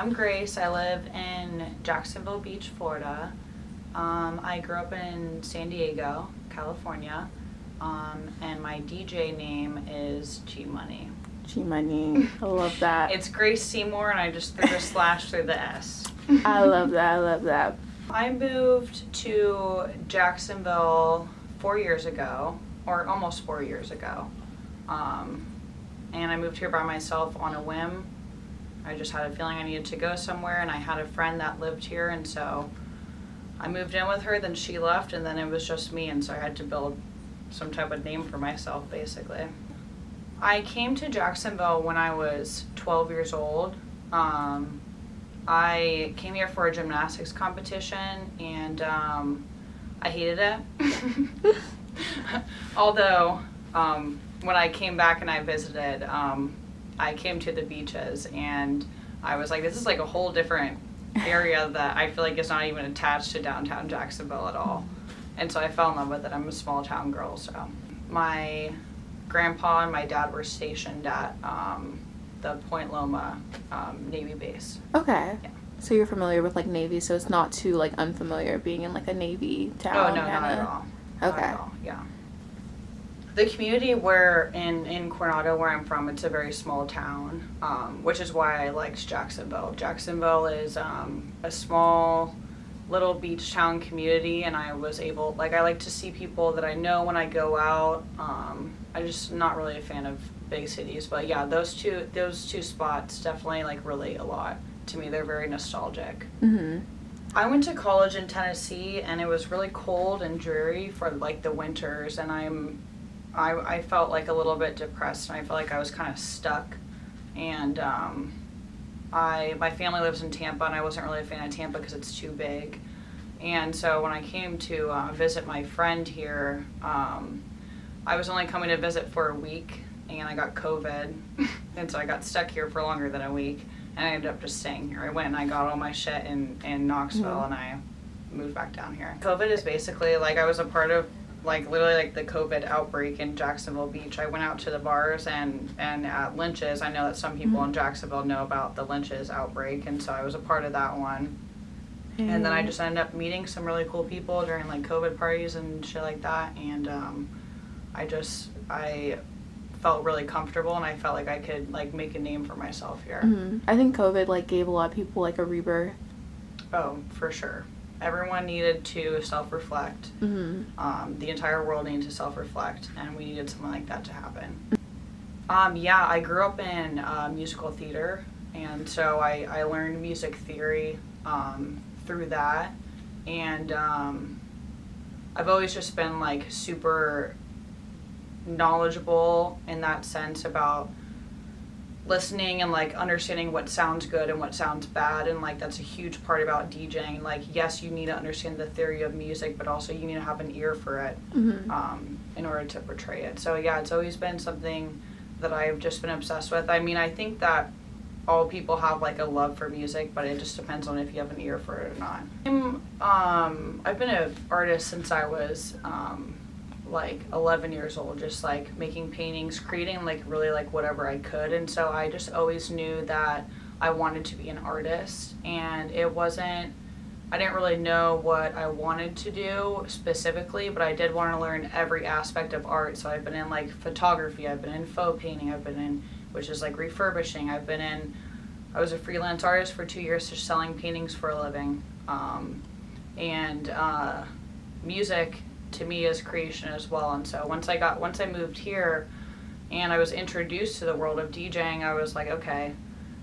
I'm Grace. I live in Jacksonville Beach, Florida. I grew up in San Diego, California, and my DJ name is G Money. G Money, I love that. It's Grace Seymour, and I just threw a slash through the S. I love that. I moved to Jacksonville 4 years ago, or almost 4 years ago, and I moved here by myself on a whim. I just had a feeling I needed to go somewhere, and I had a friend that lived here, and so I moved in with her, then she left, and then it was just me, and so I had to build some type of name for myself, basically. I came to Jacksonville when I was 12 years old. I came here for a gymnastics competition, and I hated it. Although, when I came back and I visited, I came to the beaches, and I was like, this is like a whole different area that I feel like is not even attached to downtown Jacksonville at all. And so I fell in love with it. I'm a small town girl, so. My grandpa and my dad were stationed at the Point Loma Navy base. Okay. Yeah. So you're familiar with like Navy, so it's not too like unfamiliar being in like a Navy town. Oh, no, not at all. Okay. Not at all, yeah. The community where in Coronado, where I'm from, it's a very small town, which is why I liked Jacksonville. Jacksonville is a small little beach town community, and I was able, like, I like to see people that I know when I go out. I'm just not really a fan of big cities, but yeah, those two spots definitely like relate a lot to me. They're very nostalgic. Mm-hmm. I went to college in Tennessee, and it was really cold and dreary for like the winters, and I felt like a little bit depressed, and I felt like I was kind of stuck. And my family lives in Tampa, and I wasn't really a fan of Tampa because it's too big. And so when I came to visit my friend here, I was only coming to visit for a week, and I got COVID, and so I got stuck here for longer than a week, and I ended up just staying here. I went and I got all my shit in Knoxville, and I moved back down here. COVID is basically like I was a part of like literally like the COVID outbreak in Jacksonville Beach. I went out to the bars and at Lynch's. I know that some people in Jacksonville know about the Lynch's outbreak, and so I was a part of that one. And then I just ended up meeting some really cool people during like COVID parties and shit like that, and I felt really comfortable, and I felt like I could like make a name for myself here. Mm-hmm. I think COVID like gave a lot of people like a rebirth. Oh, for sure. Everyone needed to self-reflect. Mm-hmm. The entire world needed to self-reflect, and we needed something like that to happen. Yeah, I grew up in musical theater, and so I learned music theory through that, and I've always just been like super knowledgeable in that sense about listening and like understanding what sounds good and what sounds bad, and like that's a huge part about DJing. Like, yes, you need to understand the theory of music, but also you need to have an ear for it in order to portray it. So yeah, it's always been something that I've just been obsessed with. I mean, I think that all people have like a love for music, but it just depends on if you have an ear for it or not. I've been an artist since I was like 11 years old, just like making paintings, creating like really like whatever I could. And so I just always knew that I wanted to be an artist, and I didn't really know what I wanted to do specifically, but I did want to learn every aspect of art. So I've been in like photography, I've been in faux painting, I've been in, which is like refurbishing, I was a freelance artist for 2 years, just selling paintings for a living. Music to me is creation as well. And so once I moved here and I was introduced to the world of DJing, I was like, okay,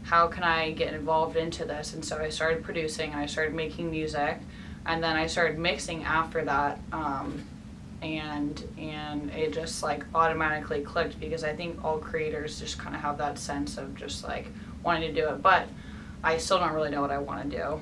how can I get involved into this? And so I started producing, and I started making music, and then I started mixing after that, and it just like automatically clicked, because I think all creators just kind of have that sense of just like wanting to do it, but I still don't really know what I want to do.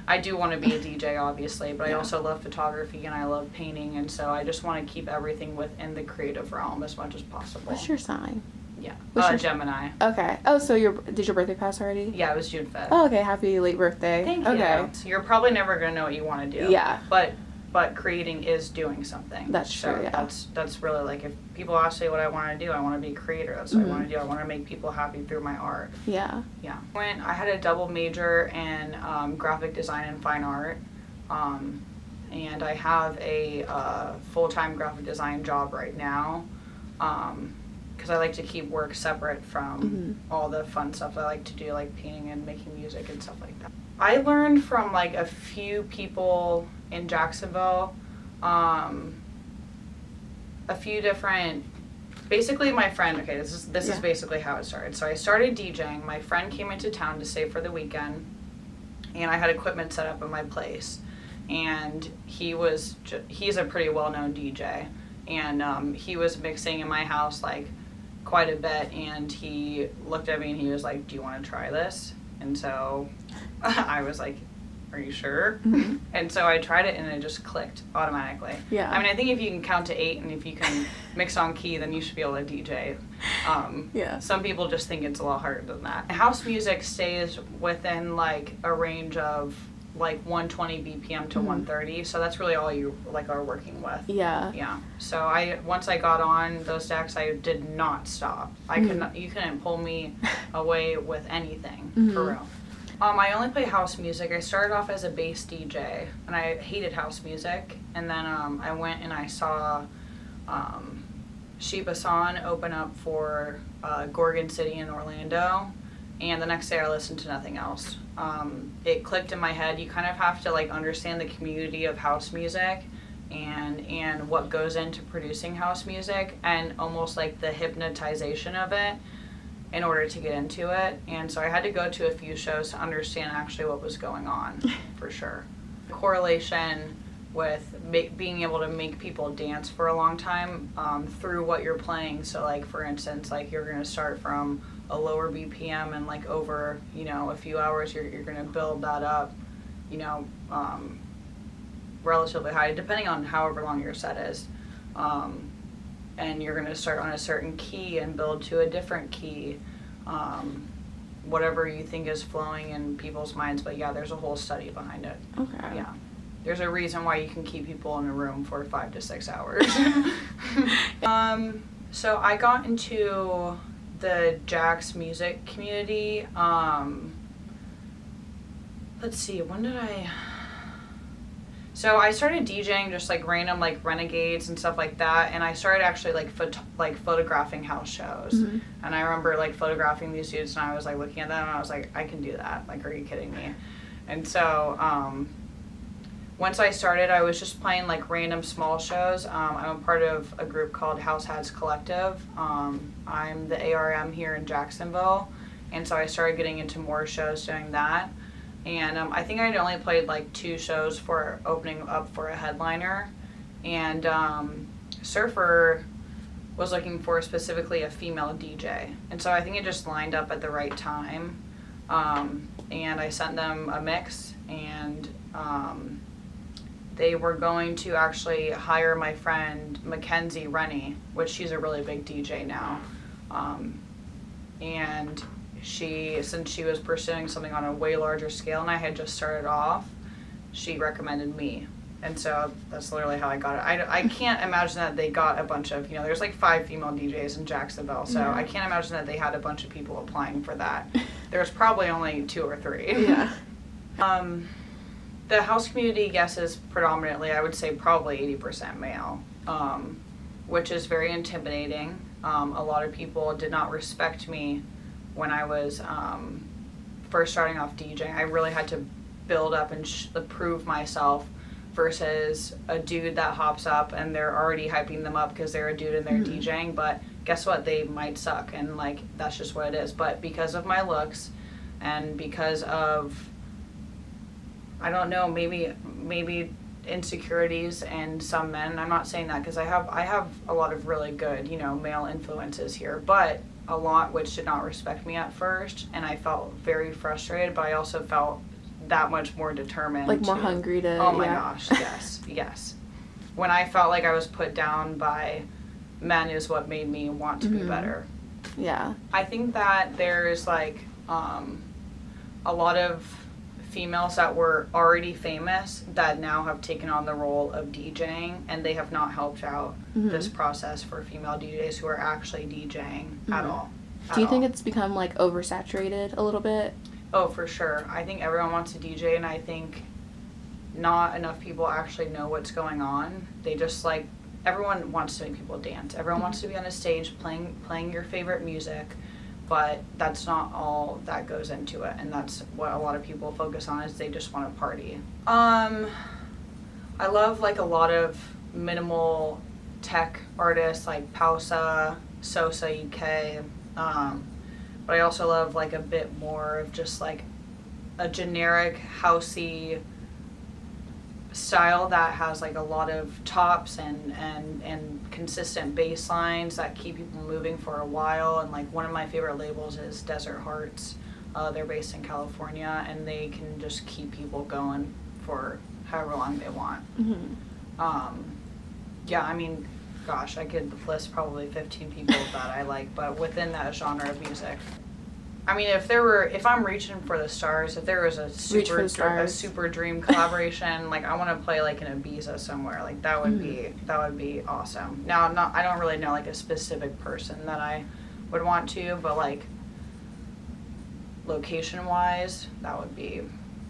I do want to be a DJ, obviously, but I also love photography and I love painting, and so I just want to keep everything within the creative realm as much as possible. What's your sign? Yeah, Gemini. Okay. Oh, so did your birthday pass already? Yeah, it was June 5th. Oh, okay. Happy late birthday. Thank you. Okay. So you're probably never going to know what you want to do. Yeah. But but creating is doing something. That's true, yeah. That's really, like, if people ask me what I want to do, I want to be a creator. That's what I want to do. I want to make people happy through my art. Yeah. Yeah. When I had a double major in graphic design and fine art, and I have a full-time graphic design job right now, because I like to keep work separate from all the fun stuff I like to do, like painting and making music and stuff like that. I learned from, like, a few people in Jacksonville, a few different, basically my friend, okay, this is basically how it started. So I started DJing. My friend came into town to stay for the weekend, and I had equipment set up in my place. And he's a pretty well-known DJ, and he was mixing in my house, like, quite a bit, and he looked at me and he was like, do you want to try this? And so I was like, are you sure? And so I tried it, and it just clicked automatically. Yeah. I mean, I think if you can count to 8 and if you can mix on key, then you should be able to DJ. Yeah. Some people just think it's a lot harder than that. House music stays within, like, a range of, like, 120 BPM to 130, so that's really all you, like, are working with. Yeah. Yeah. So once I got on those decks, I did not stop. You couldn't pull me away with anything, for real. I only play house music. I started off as a bass DJ, and I hated house music, and then I went and I saw Sheba San open up for Gorgon City in Orlando, and the next day I listened to nothing else. It clicked in my head. You kind of have to, like, understand the community of house music and what goes into producing house music, and almost like the hypnotization of it in order to get into it. And so I had to go to a few shows to understand actually what was going on, for sure. Correlation with being able to make people dance for a long time through what you're playing. So, like, for instance, like, you're going to start from a lower BPM, and, like, over, you know, a few hours you're going to build that up, you know, relatively high, depending on however long your set is. And you're going to start on a certain key and build to a different key, whatever you think is flowing in people's minds. But yeah, there's a whole study behind it. Okay. Yeah. There's a reason why you can keep people in a room for 5 to 6 hours. So I got into the Jax music community. Let's see, when did I... So I started DJing just, like, random, like, renegades and stuff like that, and I started actually, like, photographing house shows. And I remember, like, photographing these dudes, and I was, like, looking at them, and I was like, I can do that. Like, are you kidding me? And so once I started, I was just playing, like, random small shows. I'm a part of a group called House Hats Collective. I'm the ARM here in Jacksonville, and so I started getting into more shows doing that. And I think I'd only played, like, 2 shows for opening up for a headliner. And Surfer was looking for specifically a female DJ. And so I think it just lined up at the right time. And I sent them a mix, and they were going to actually hire my friend Mackenzie Rennie, which she's a really big DJ now. And since she was pursuing something on a way larger scale and I had just started off, she recommended me. And so that's literally how I got it. I can't imagine that they got a bunch of, you know, there's like 5 female DJs in Jacksonville, so I can't imagine that they had a bunch of people applying for that. There's probably only 2 or 3. Yeah. The house community, yes, is predominantly, I would say probably 80% male, which is very intimidating. A lot of people did not respect me when I was first starting off DJing. I really had to build up and prove myself versus a dude that hops up and they're already hyping them up because they're a dude and they're DJing, but guess what? They might suck, and, like, that's just what it is. But because of my looks and because of, I don't know, maybe insecurities in some men. I'm not saying that because I have a lot of really good, you know, male influences here, but a lot which did not respect me at first, and I felt very frustrated, but I also felt that much more determined. Like, more hungry to... Oh my gosh, yes. When I felt like I was put down by men is what made me want to be better. Yeah. I think that there's, like, a lot of females that were already famous that now have taken on the role of DJing, and they have not helped out this process for female DJs who are actually DJing at all. Do you think it's become like oversaturated a little bit? Oh, for sure. I think everyone wants to DJ, and I think not enough people actually know what's going on. They just like, everyone wants to make people dance. Everyone wants to be on a stage playing your favorite music, but that's not all that goes into it, and that's what a lot of people focus on, is they just want to party. I love like a lot of minimal tech artists like Pausa, Sosa, EK, but I also love like a bit more of just like a generic housey style that has like a lot of tops and consistent bass lines that keep people moving for a while. And like one of my favorite labels is Desert Hearts. They're based in California, and they can just keep people going for however long they want. Yeah, I mean, gosh, I could list probably 15 people that I like, but within that genre of music. I mean, if I'm reaching for the stars, if there was a super dream collaboration, like I want to play like in Ibiza somewhere, like that would be awesome. Now, I don't really know like a specific person that I would want to, but like location wise, that would be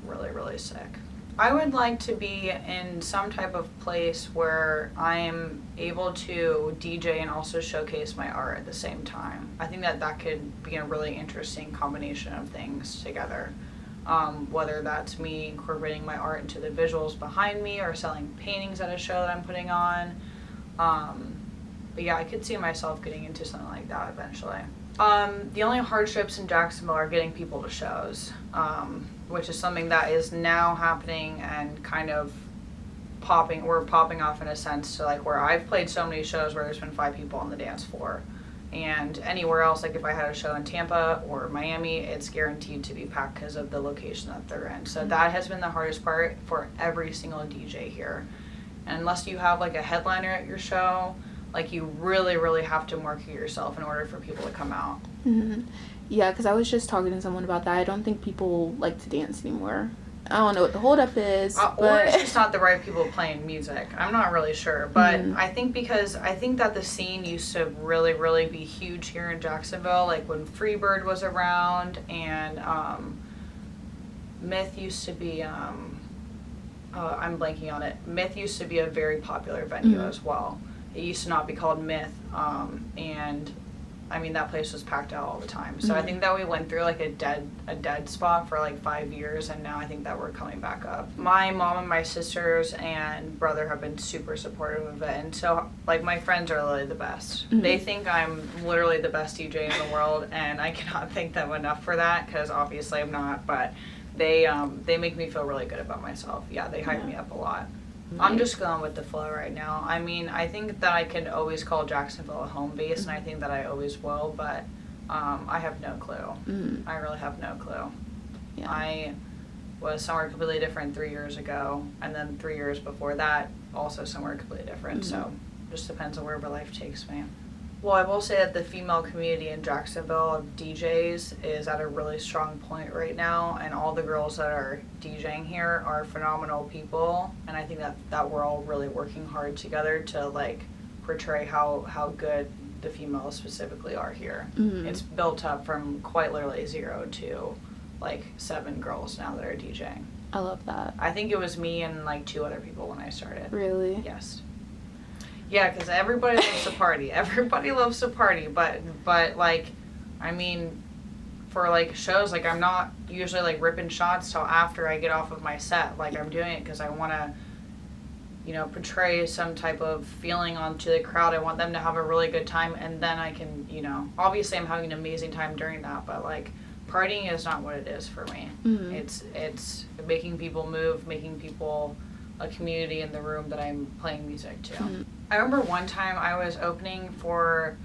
really, really sick. I would like to be in some type of place where I'm able to DJ and also showcase my art at the same time. I think that could be a really interesting combination of things together. Whether that's me incorporating my art into the visuals behind me or selling paintings at a show that I'm putting on. But yeah, I could see myself getting into something like that eventually. The only hardships in Jacksonville are getting people to shows. Which is something that is now happening and kind of popping off in a sense to like where I've played so many shows where there's been 5 people on the dance floor. And anywhere else, like if I had a show in Tampa or Miami, it's guaranteed to be packed because of the location that they're in. So that has been the hardest part for every single DJ here. And unless you have like a headliner at your show, like you really, really have to market yourself in order for people to come out. Yeah, because I was just talking to someone about that. I don't think people like to dance anymore. I don't know what the holdup is. Or it's just not the right people playing music. I'm not really sure. But I think that the scene used to really, really be huge here in Jacksonville. Like when Freebird was around, and Myth used to be, I'm blanking on it. Myth used to be a very popular venue as well. It used to not be called Myth. And I mean, that place was packed out all the time. So I think that we went through like a dead spot for like 5 years, and now I think that we're coming back up. My mom and my sisters and brother have been super supportive of it, and so like my friends are literally the best. They think I'm literally the best DJ in the world, and I cannot thank them enough for that, because obviously I'm not, but they make me feel really good about myself. Yeah, they hype me up a lot. I'm just going with the flow right now. I mean, I think that I can always call Jacksonville a home base, and I think that I always will, but I have no clue. I really have no clue. Yeah. I was somewhere completely different 3 years ago, and then 3 years before that, also somewhere completely different. So it just depends on wherever life takes me. Well, I will say that the female community in Jacksonville of DJs is at a really strong point right now, and all the girls that are DJing here are phenomenal people, and I think that we're all really working hard together to like portray how good the females specifically are here. It's built up from quite literally 0 to like 7 girls now that are DJing. I love that. I think it was me and like 2 other people when I started. Really? Yes. Yeah, because everybody loves to party. Everybody loves to party, but like, I mean, for like shows, like I'm not usually like ripping shots till after I get off of my set. Like I'm doing it because I want to, you know, portray some type of feeling onto the crowd. I want them to have a really good time, and then I can, you know, obviously I'm having an amazing time during that, but like partying is not what it is for me. It's making people move, making people a community in the room that I'm playing music to. I remember one time I was opening for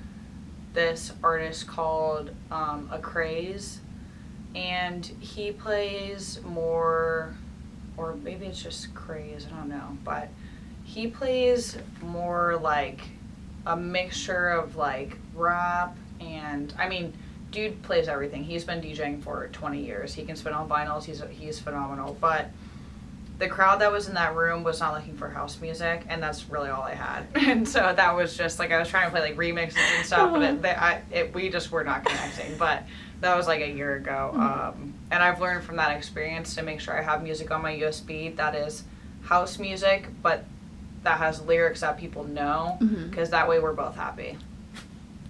this artist called A Craze, and he plays more, or maybe it's just Craze, I don't know, but he plays more like a mixture of like rap and, I mean, dude plays everything. He's been DJing for 20 years. He can spin on vinyls. He's phenomenal. But the crowd that was in that room was not looking for house music, and that's really all I had. And so that was just like, I was trying to play like remixes and stuff, but we just were not connecting. But that was like a year ago. And I've learned from that experience to make sure I have music on my USB that is house music, but that has lyrics that people know, because that way we're both happy.